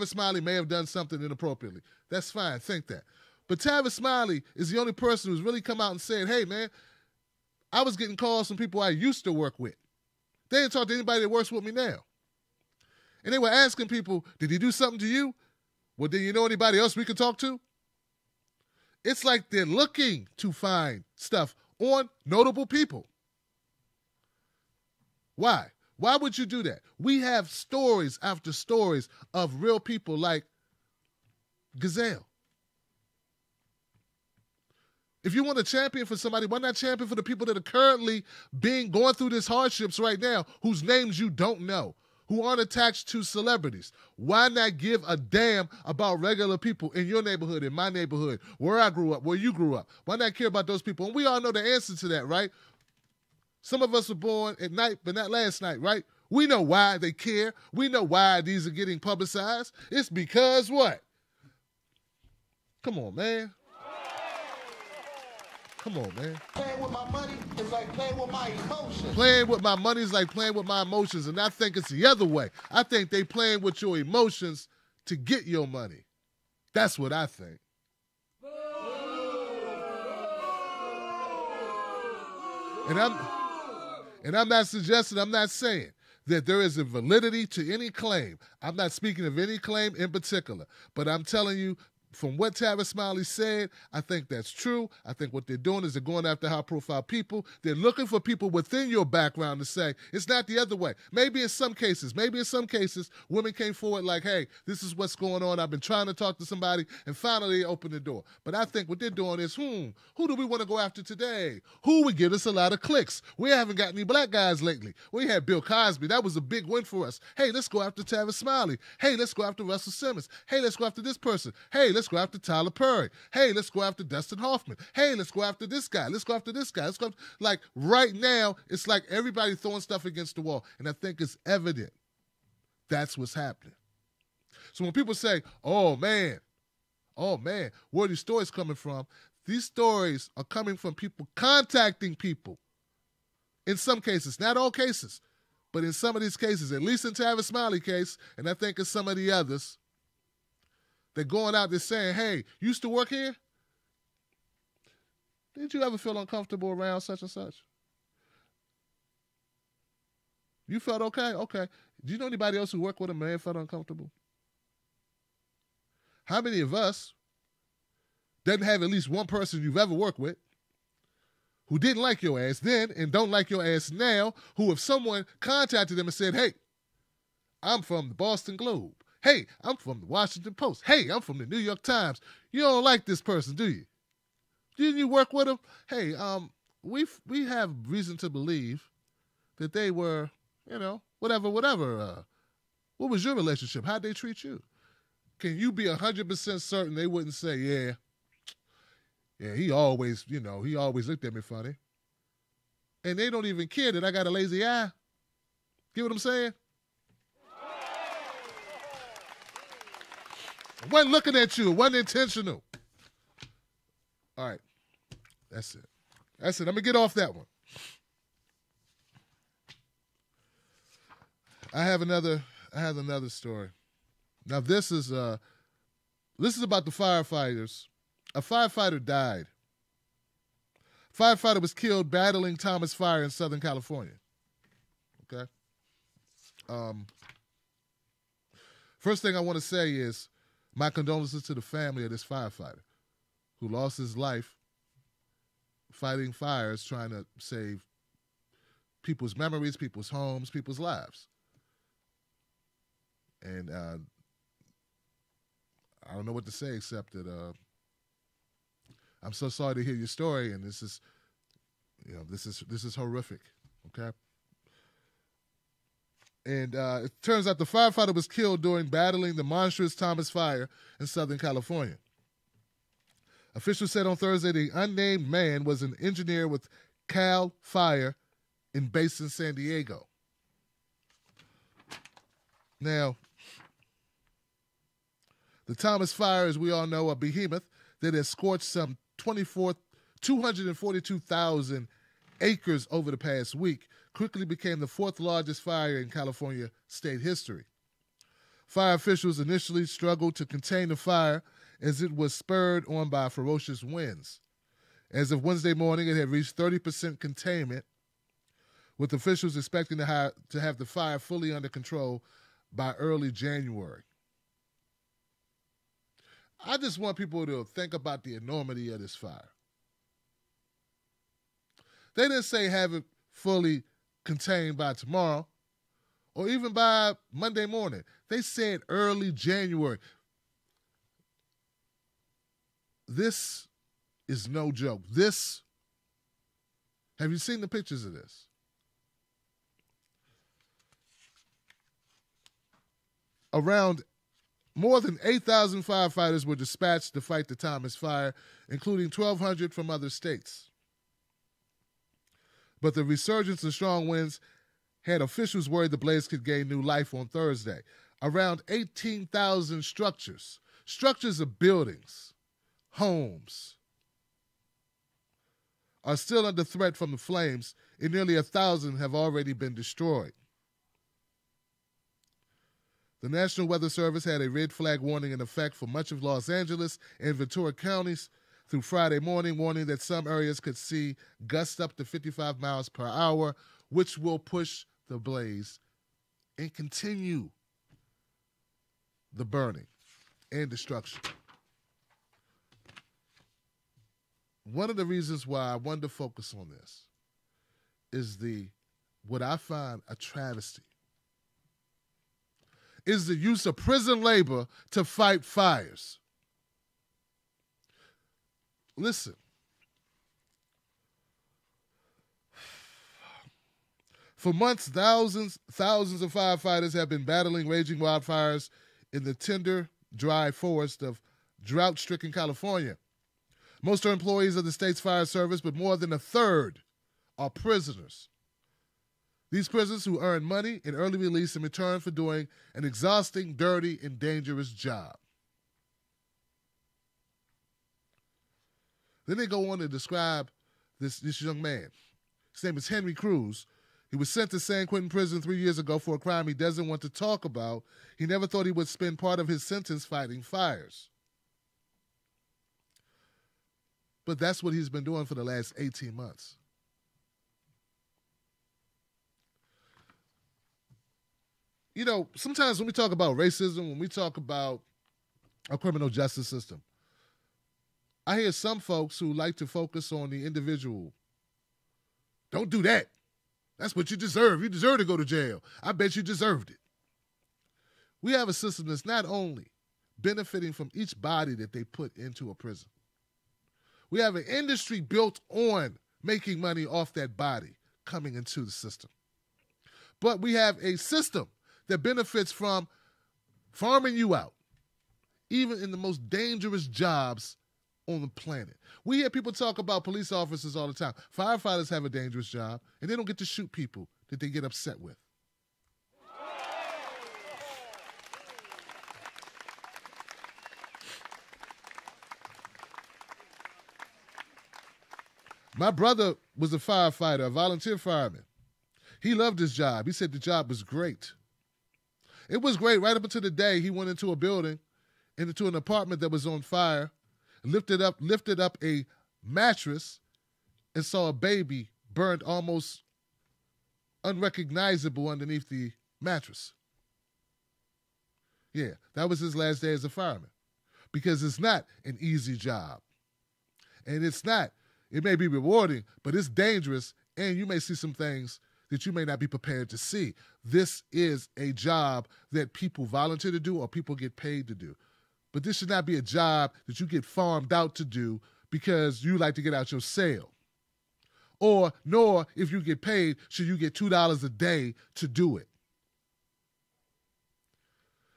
Smiley may have done something inappropriately, that's fine, think that. But Tavis Smiley is the only person who's really come out and said, hey, man, I was getting calls from people I used to work with. They didn't talk to anybody that works with me now. And they were asking people, did he do something to you? Well, do you know anybody else we could talk to? It's like they're looking to find stuff on notable people. Why? Why would you do that? We have stories after stories of real people like Gazelle. If you want a champion for somebody, why not champion for the people that are currently going through these hardships right now, whose names you don't know, who aren't attached to celebrities? Why not give a damn about regular people in your neighborhood, in my neighborhood, where I grew up, where you grew up? Why not care about those people? And we all know the answer to that, right? Some of us were born at night, but not last night, right? We know why they care. We know why these are getting publicized. It's because what? Come on, man. Come on, man. Playing with my money is like playing with my emotions. Playing with my money is like playing with my emotions, and I think it's the other way. I think they playing with your emotions to get your money. That's what I think. And I'm not suggesting, I'm not saying that there is a validity to any claim. I'm not speaking of any claim in particular, but I'm telling you, from what Tavis Smiley said, I think that's true. I think what they're doing is they're going after high-profile people. They're looking for people within your background to say, it's not the other way. Maybe in some cases, women came forward like, hey, this is what's going on. I've been trying to talk to somebody, and finally they opened the door. But I think what they're doing is, who do we want to go after today? Who would give us a lot of clicks? We haven't got any black guys lately. We had Bill Cosby. That was a big win for us. Hey, let's go after Tavis Smiley. Hey, let's go after Russell Simmons. Hey, let's go after this person. Hey, let's go after Tyler Perry. Hey, let's go after Dustin Hoffman. Hey, let's go after this guy. Let's go after this guy. Let's go after, like, right now, it's like everybody throwing stuff against the wall. And I think it's evident that's what's happening. So when people say, oh, man, where are these stories coming from? These stories are coming from people contacting people. In some cases, not all cases, but in some of these cases, at least in Tavis Smiley case, and I think in some of the others, they're going out there saying, hey, you used to work here? Did you ever feel uncomfortable around such and such? You felt okay? Okay. Do you know anybody else who worked with a man felt uncomfortable? How many of us doesn't have at least one person you've ever worked with who didn't like your ass then and don't like your ass now, who if someone contacted them and said, hey, I'm from the Boston Globe. Hey, I'm from the Washington Post. Hey, I'm from the New York Times. You don't like this person, do you? Didn't you work with them? Hey, we have reason to believe that they were, whatever. What was your relationship? How'd they treat you? Can you be 100% certain they wouldn't say, yeah, he always looked at me funny. And they don't even care that I got a lazy eye. Get what I'm saying? I wasn't looking at you. It wasn't intentional. All right. That's it. I'm going to get off that one. I have another story. Now, this is about the firefighters. A firefighter died. Firefighter was killed battling Thomas Fire in Southern California. Okay? First thing I want to say is my condolences to the family of this firefighter who lost his life fighting fires, trying to save people's memories, people's homes, people's lives. And I don't know what to say except that I'm so sorry to hear your story, and this is horrific. Okay. And it turns out the firefighter was killed during battling the monstrous Thomas Fire in Southern California. Officials said on Thursday the unnamed man was an engineer with Cal Fire based in San Diego. Now, the Thomas Fire, as we all know, a behemoth that has scorched some 242,000 acres over the past week, quickly became the fourth largest fire in California state history. Fire officials initially struggled to contain the fire as it was spurred on by ferocious winds. As of Wednesday morning, it had reached 30% containment, with officials expecting to have the fire fully under control by early January. I just want people to think about the enormity of this fire. They didn't say have it fully contained by tomorrow or even by Monday morning. They said early January. This is no joke. Have you seen the pictures of this? Around more than 8,000 firefighters were dispatched to fight the Tavis fire, including 1,200 from other states. But the resurgence of strong winds had officials worried the blaze could gain new life on Thursday. Around 18,000 structures of buildings, homes, are still under threat from the flames, and nearly 1,000 have already been destroyed. The National Weather Service had a red flag warning in effect for much of Los Angeles and Ventura counties through Friday morning, warning that some areas could see gusts up to 55 miles per hour, which will push the blaze and continue the burning and destruction. One of the reasons why I wanted to focus on this is what I find a travesty is the use of prison labor to fight fires. Listen. For months, thousands of firefighters have been battling raging wildfires in the tender, dry forest of drought-stricken California. Most are employees of the state's fire service, but more than a third are prisoners. These prisoners who earn money in early release in return for doing an exhausting, dirty, and dangerous job. Then they go on to describe this young man. His name is Henry Cruz. He was sent to San Quentin prison 3 years ago for a crime he doesn't want to talk about. He never thought he would spend part of his sentence fighting fires. But that's what he's been doing for the last 18 months. You know, sometimes when we talk about racism, when we talk about our criminal justice system, I hear some folks who like to focus on the individual. Don't do that. That's what you deserve. You deserve to go to jail. I bet you deserved it. We have a system that's not only benefiting from each body that they put into a prison. We have an industry built on making money off that body coming into the system. But we have a system that benefits from farming you out, even in the most dangerous jobs on the planet. We hear people talk about police officers all the time. Firefighters have a dangerous job, and they don't get to shoot people that they get upset with. My brother was a firefighter, a volunteer fireman. He loved his job. He said the job was great. It was great right up until the day he went into a building, into an apartment that was on fire, lifted up a mattress, and saw a baby burned almost unrecognizable underneath the mattress. Yeah, that was his last day as a fireman. Because it's not an easy job. And it may be rewarding, but it's dangerous, and you may see some things that you may not be prepared to see. This is a job that people volunteer to do or people get paid to do. But this should not be a job that you get farmed out to do because you like to get out your sale. Nor, if you get paid, should you get $2 a day to do it.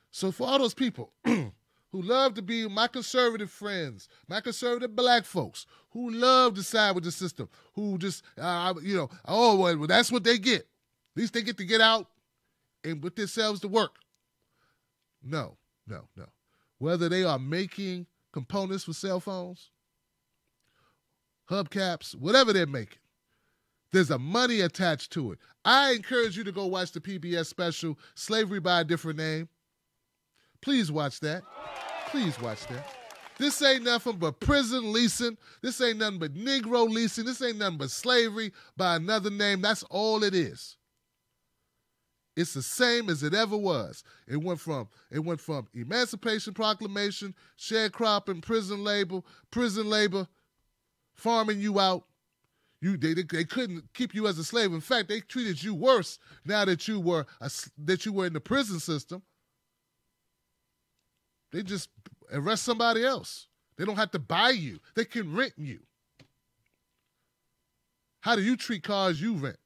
So for all those people who love to be my conservative friends, my conservative black folks, who love to side with the system, who just, well, that's what they get. At least they get to get out and put themselves to work. No. Whether they are making components for cell phones, hubcaps, whatever they're making, There's a money attached to it. I encourage you to go watch the PBS special, Slavery by a Different Name. Please watch that. Please watch that. This ain't nothing but prison leasing. This ain't nothing but Negro leasing. This ain't nothing but slavery by another name. That's all it is. It's the same as it ever was. It went from Emancipation Proclamation, sharecropping, prison labor, farming you out. They couldn't keep you as a slave. In fact, they treated you worse now that you were in the prison system. They just arrest somebody else. They don't have to buy you. They can rent you. How do you treat cars you rent?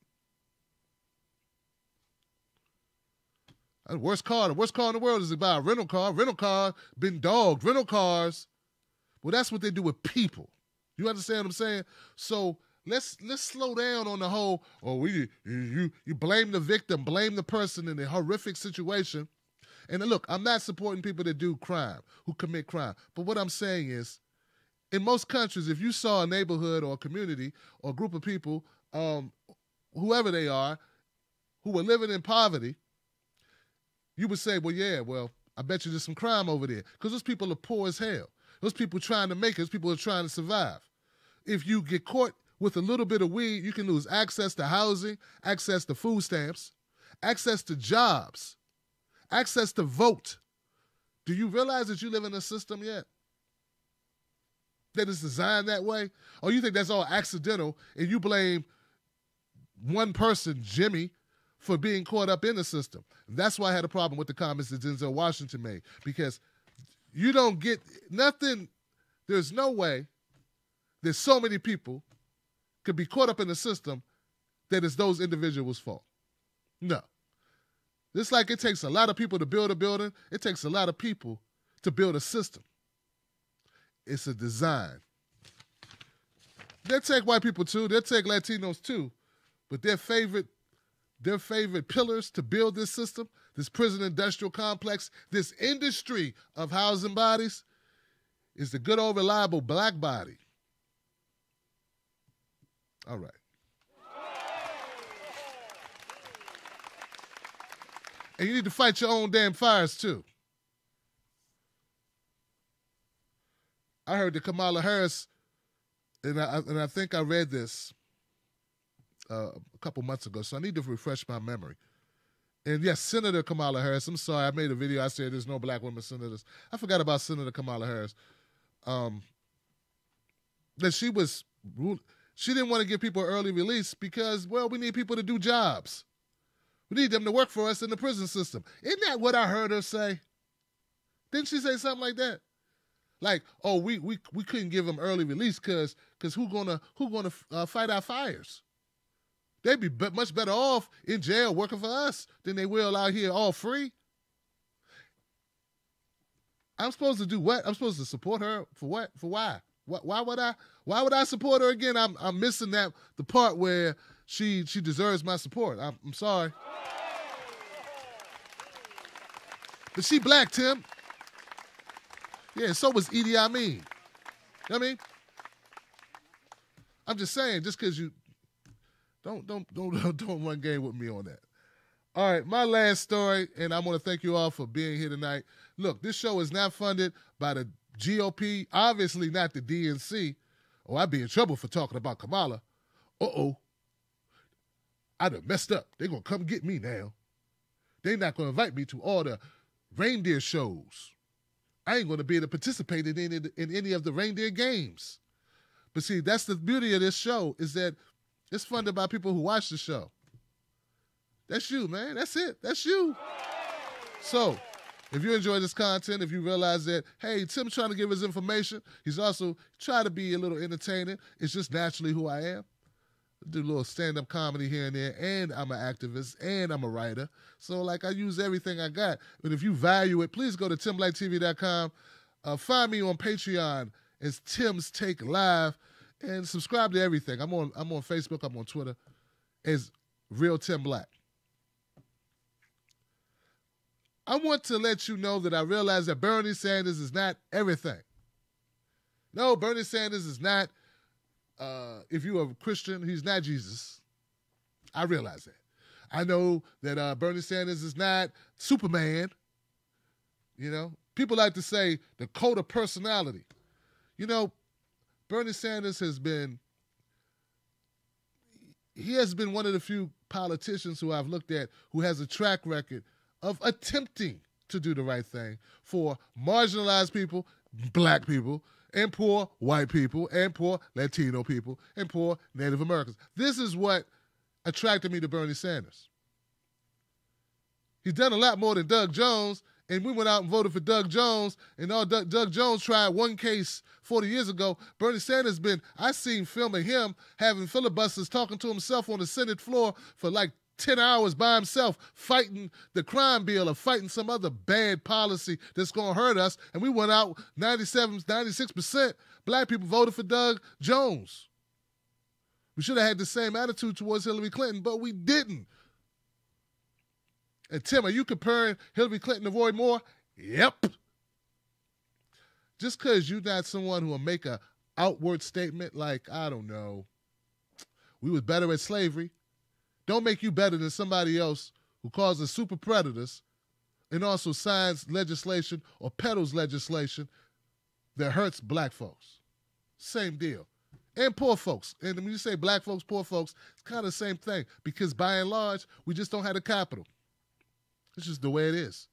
The worst car in the world is to buy a rental car. Rental car been dogged. Rental cars, well, that's what they do with people. You understand what I'm saying? So let's slow down on the whole, you blame the victim, blame the person in a horrific situation. And look, I'm not supporting people that do crime, who commit crime. But what I'm saying is, in most countries, if you saw a neighborhood or a community or a group of people, whoever they are, who were living in poverty, you would say, I bet you there's some crime over there. Because those people are poor as hell. Those people trying to make it. Those people are trying to survive. If you get caught with a little bit of weed, you can lose access to housing, access to food stamps, access to jobs, access to vote. Do you realize that you live in a system yet that is designed that way? Or you think that's all accidental and you blame one person, Jimmy, for being caught up in the system? That's why I had a problem with the comments that Denzel Washington made, because you don't get nothing. There's no way that so many people could be caught up in the system that it's those individuals' fault. No. Just like it takes a lot of people to build a building, it takes a lot of people to build a system. It's a design. They'll take white people too. They'll take Latinos too. But their favorite pillars to build this system, this prison industrial complex, this industry of housing bodies, is the good old reliable black body. All right. And you need to fight your own damn fires too. I heard that Kamala Harris, and I think I read this a couple months ago, so I need to refresh my memory. And yes, Senator Kamala Harris, I'm sorry, I made a video, I said there's no black women senators. I forgot about Senator Kamala Harris. That she didn't want to give people early release because, we need people to do jobs. We need them to work for us in the prison system. Isn't that what I heard her say? Didn't she say something like that? Like, we couldn't give them early release because who gonna fight our fires? They'd be much better off in jail working for us than they will out here all free. I'm supposed to do what? I'm supposed to support her for what? For why? Why would I support her again? I'm missing the part where she deserves my support. I'm sorry. But she black, Tim. Yeah, so was Edie Amin. You know what I mean? I'm just saying, just because you don't run game with me on that. All right, my last story, and I want to thank you all for being here tonight. Look, this show is not funded by the GOP, obviously not the DNC. Oh, I'd be in trouble for talking about Kamala. I done messed up. They're going to come get me now. They're not going to invite me to all the reindeer shows. I ain't going to be able to participate in any of the reindeer games. But see, that's the beauty of this show, is that it's funded by people who watch the show. That's you, man. That's it. That's you. So, if you enjoy this content, if you realize that, hey, Tim's trying to give his information, he's also trying to be a little entertaining. It's just naturally who I am. I do a little stand-up comedy here and there, and I'm an activist, and I'm a writer. So, I use everything I got. But if you value it, please go to TimBlackTV.com. Find me on Patreon as Tim's Take Live, and subscribe to everything. I'm on Facebook. I'm on Twitter as Real Tim Black. I want to let you know that I realize that Bernie Sanders is not everything. No, Bernie Sanders is not, if you're a Christian, he's not Jesus. I realize that. I know that Bernie Sanders is not Superman. You know, people like to say the code of personality. You know, Bernie Sanders has been one of the few politicians who I've looked at who has a track record of attempting to do the right thing for marginalized people, black people, and poor white people, and poor Latino people, and poor Native Americans. This is what attracted me to Bernie Sanders. He's done a lot more than Doug Jones, and we went out and voted for Doug Jones, and all Doug Jones tried one case 40 years ago. Bernie Sanders I seen film of him having filibusters talking to himself on the Senate floor for like 10 hours by himself, fighting the crime bill or fighting some other bad policy that's going to hurt us. And we went out 96% black people voted for Doug Jones. We should have had the same attitude towards Hillary Clinton, but we didn't. And Tim, are you comparing Hillary Clinton to Roy Moore? Yep. Just because you're not someone who will make an outward statement like, I don't know, we was better at slavery, don't make you better than somebody else who calls us super predators and also signs legislation or peddles legislation that hurts black folks. Same deal. And poor folks. And when you say black folks, poor folks, it's kind of the same thing because by and large, we just don't have the capital. It's just the way it is.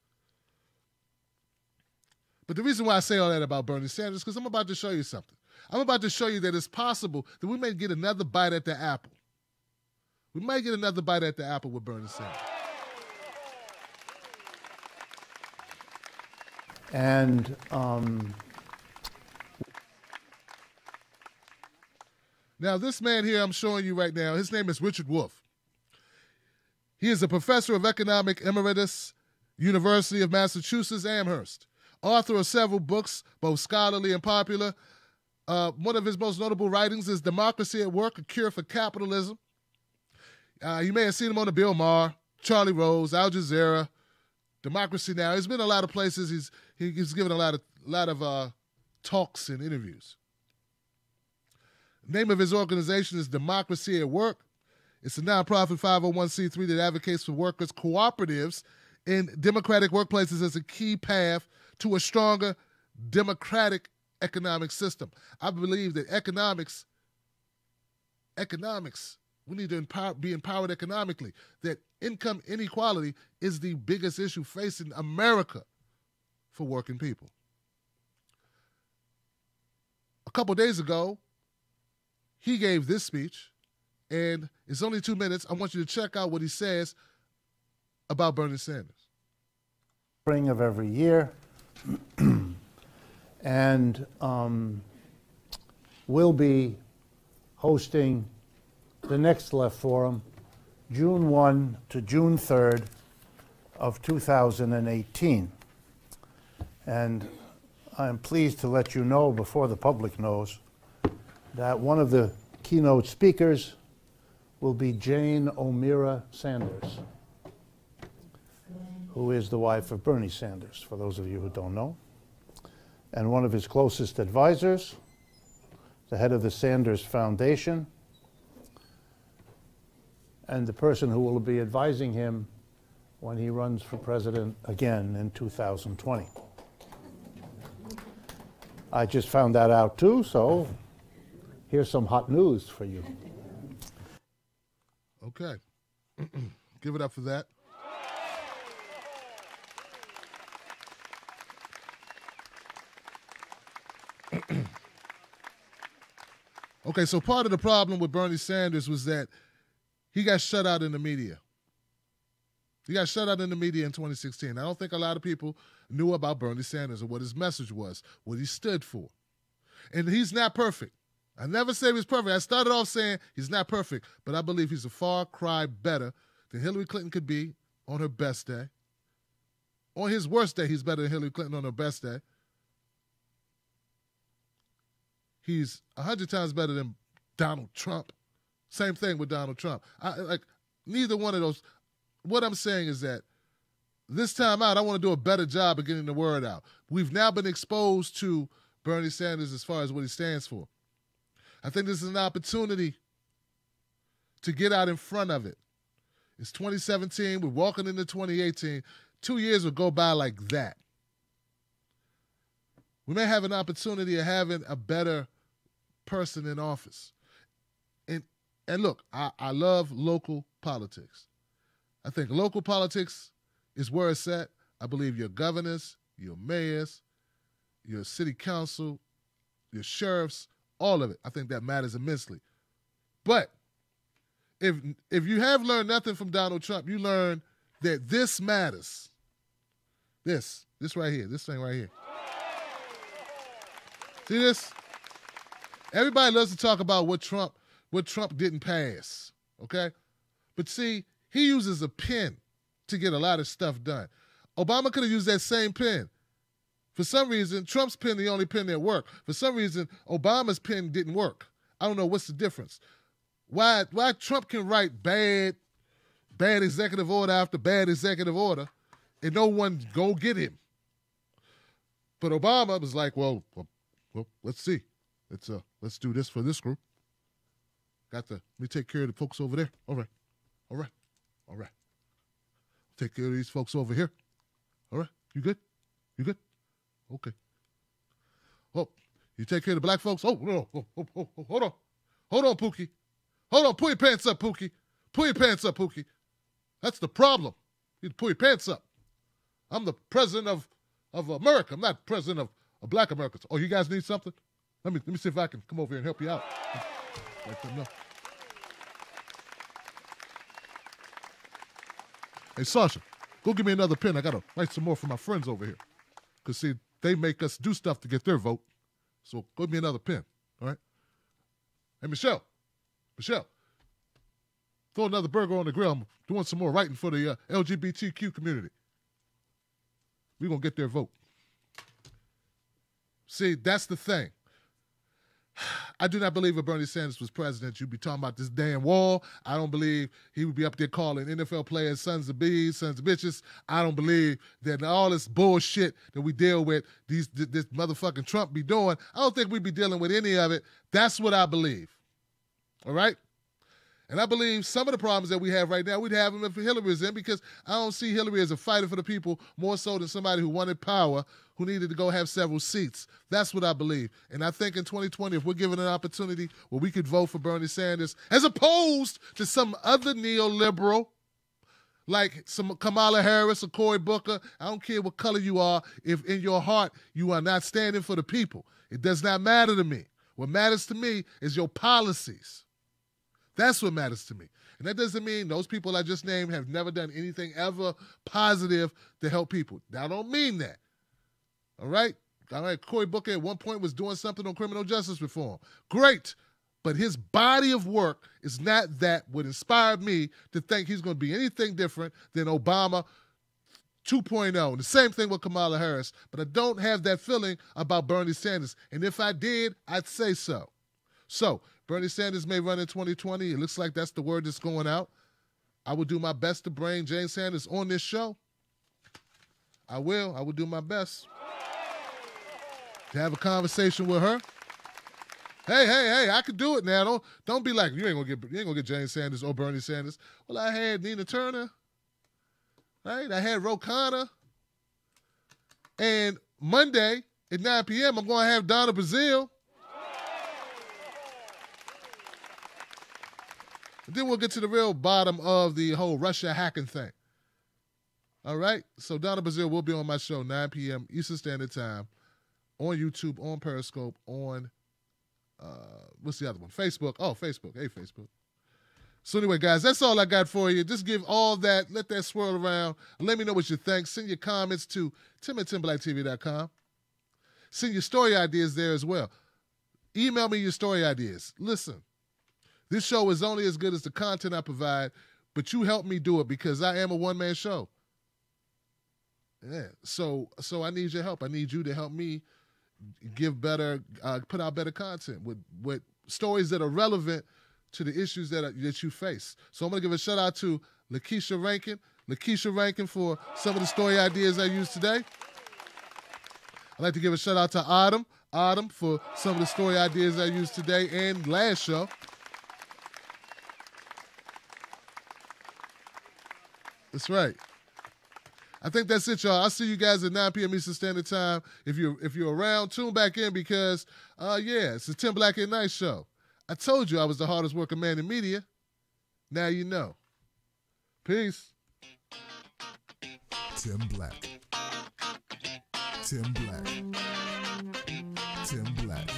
But the reason why I say all that about Bernie Sanders is because I'm about to show you something. I'm about to show you that it's possible that we may get another bite at the apple. We might get another bite at the apple with Bernie Sanders. And now this man here I'm showing you right now, his name is Richard Wolff. He is a professor of economic emeritus, University of Massachusetts, Amherst. Author of several books, both scholarly and popular. One of his most notable writings is Democracy at Work, A Cure for Capitalism. You may have seen him on the Bill Maher, Charlie Rose, Al Jazeera, Democracy Now! He's been a lot of places. He's given a lot of talks and interviews. The name of his organization is Democracy at Work. It's a nonprofit 501c3 that advocates for workers' cooperatives in democratic workplaces as a key path to a stronger democratic economic system. I believe that economics, we need to be empowered economically, that income inequality is the biggest issue facing America for working people. A couple days ago, he gave this speech, and it's only 2 minutes. I want you to check out what he says about Bernie Sanders. Spring of every year, and we'll be hosting the next Left Forum, June 1 to June 3rd of 2018. And I'm pleased to let you know, before the public knows, that one of the keynote speakers will be Jane O'Meara Sanders, who is the wife of Bernie Sanders, for those of you who don't know. And one of his closest advisors, the head of the Sanders Foundation, and the person who will be advising him when he runs for president again in 2020. I just found that out too, so here's some hot news for you. Okay. Give it up for that. Okay, so part of the problem with Bernie Sanders was that he got shut out in the media. He got shut out in the media in 2016. I don't think a lot of people knew about Bernie Sanders or what his message was, what he stood for. And he's not perfect. I never say he's perfect. I started off saying he's not perfect, but I believe he's a far cry better than Hillary Clinton could be on her best day. On his worst day, he's better than Hillary Clinton on her best day. He's 100 times better than Donald Trump. Same thing with Donald Trump. Neither one of those. What I'm saying is that this time out, I want to do a better job of getting the word out. We've now been exposed to Bernie Sanders as far as what he stands for. I think this is an opportunity to get out in front of it It's 2017. We're walking into 2018. 2 years will go by like that. We may have an opportunity of having a better person in office. And look, I love local politics. I think local politics is where it's at. I believe your governors, your mayors, your city council, your sheriffs, all of it, I think that matters immensely. But if you have learned nothing from Donald Trump, you learn that this matters. This right here, this thing right here. See this? Everybody loves to talk about what Trump didn't pass, okay? But see, he uses a pen to get a lot of stuff done. Obama could have used that same pen. For some reason, Trump's pen the only pen that worked. For some reason, Obama's pen didn't work. I don't know what's the difference. Why Trump can write bad executive order after bad executive order and no one go get him. But Obama was like, well, let's see. Let's do this for this group. Let me take care of the folks over there. All right. Take care of these folks over here. All right. You good? Okay. Oh, you take care of the black folks? Oh, no. Hold on, Pookie. Hold on. Pull your pants up, Pookie. That's the problem. You need to pull your pants up. I'm the president of America. I'm not president of black Americans. Oh, you guys need something? Let me see if I can come over here and help you out. Let them know. Hey, Sasha, go give me another pen. I got to write some more for my friends over here. Because, see, they make us do stuff to get their vote. So go give me another pen, all right? Hey, Michelle, throw another burger on the grill. I'm doing some more writing for the LGBTQ community. We're going to get their vote. See, that's the thing. I do not believe if Bernie Sanders was president, you'd be talking about this damn wall. I don't believe he would be up there calling NFL players sons of bees, sons of bitches. I don't believe that all this bullshit that we deal with, this motherfucking Trump be doing, I don't think we'd be dealing with any of it. That's what I believe. All right? And I believe some of the problems that we have right now, we'd have them if Hillary was in, because I don't see Hillary as a fighter for the people more so than somebody who wanted power, who needed to go have several seats. That's what I believe. And I think in 2020, if we're given an opportunity where we could vote for Bernie Sanders, as opposed to some other neoliberal, like some Kamala Harris or Cory Booker, I don't care what color you are, if in your heart you are not standing for the people. It does not matter to me. What matters to me is your policies. That's what matters to me. And that doesn't mean those people I just named have never done anything ever positive to help people. I don't mean that. All right? Cory Booker at one point was doing something on criminal justice reform. Great. But his body of work is not that would inspire me to think he's going to be anything different than Obama 2.0. And the same thing with Kamala Harris. But I don't have that feeling about Bernie Sanders. And if I did, I'd say so. So, Bernie Sanders may run in 2020. It looks like that's the word that's going out. I will do my best to bring Jane Sanders on this show. I will do my best to have a conversation with her. Hey, I could do it now. Don't be like, you ain't gonna get Jane Sanders or Bernie Sanders. Well, I had Nina Turner, right? I had Ro Khanna. And Monday at 9 p.m., I'm gonna have Donna Brazile. Then we'll get to the real bottom of the whole Russia hacking thing. All right? So Donna Brazile will be on my show, 9 p.m. Eastern Standard Time, on YouTube, on Periscope, on, what's the other one? Facebook. Oh, Facebook. Hey, Facebook. So anyway, guys, that's all I got for you. Just give all that, let that swirl around. Let me know what you think. Send your comments to tim@timblacktv.com. Send your story ideas there as well. Email me your story ideas. Listen. This show is only as good as the content I provide, but you help me do it because I am a one-man show. Yeah. So I need your help. I need you to help me give better, put out better content with stories that are relevant to the issues that you face. So I'm going to give a shout out to Lakeisha Rankin for some of the story ideas I used today. I'd like to give a shout out to Autumn for some of the story ideas I used today and last show. That's right. I think that's it, y'all. I'll see you guys at 9 p.m. Eastern Standard Time. If you're around, tune back in because, it's the Tim Black at Night Show. I told you I was the hardest working man in media. Now you know. Peace. Tim Black. Tim Black. Tim Black.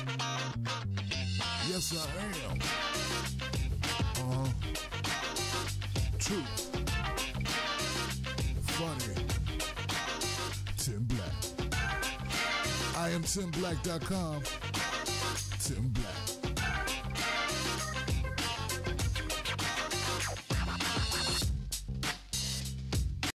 Yes, I am. True. Funny. Tim Black. I am TimBlack.com. Tim Black.